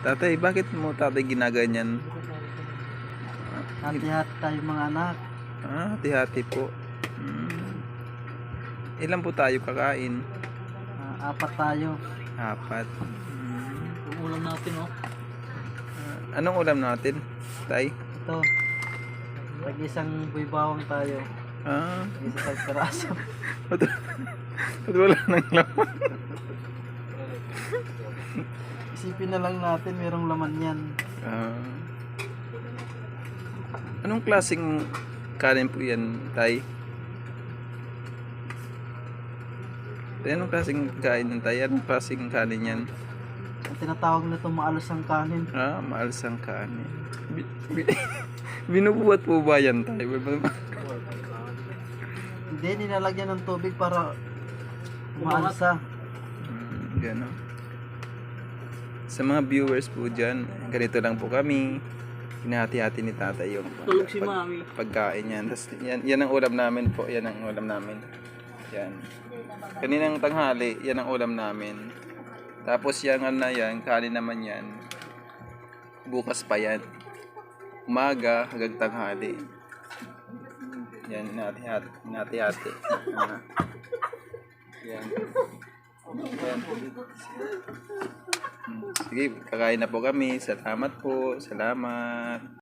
Tatay, bakit mo tatay ginaganyan? Hati-hati tayo mga anak. Hati-hati po. Ilan po tayo kakain? Apat tayo. Apat. Yung ulam natin, oh. Anong ulam natin, tay? Ito. Tag-isang buy-bawang tayo. Tag-isang peraso. Ba't wala nang laman? Isipin na lang natin, merong laman yan. Anong klaseng kanin po yan, tay? Anong klaseng kain yan, tay? Anong klaseng kanin yan? Ang tinatawag nito maalas ang kanin. Maalsang kanin. Binubuhat po ba yan, tay? Hindi, nilalagyan ng tubig para maalsa. Gano'n. Sa mga viewers po dyan, ganito lang po kami. Hinahati-hati ni tatay yung Tulog si mami. pagkain yan. Tapos yan ang ulam namin po. Yan ang ulam namin. Yan. Kaninang tanghali, yan ang ulam namin. Tapos yan na yan, kanin naman yan. Bukas pa yan. Umaga hanggang tanghali. Yan, hinati-hati. Yan. Yan. Sige, kakain na po kami. Salamat po. Salamat.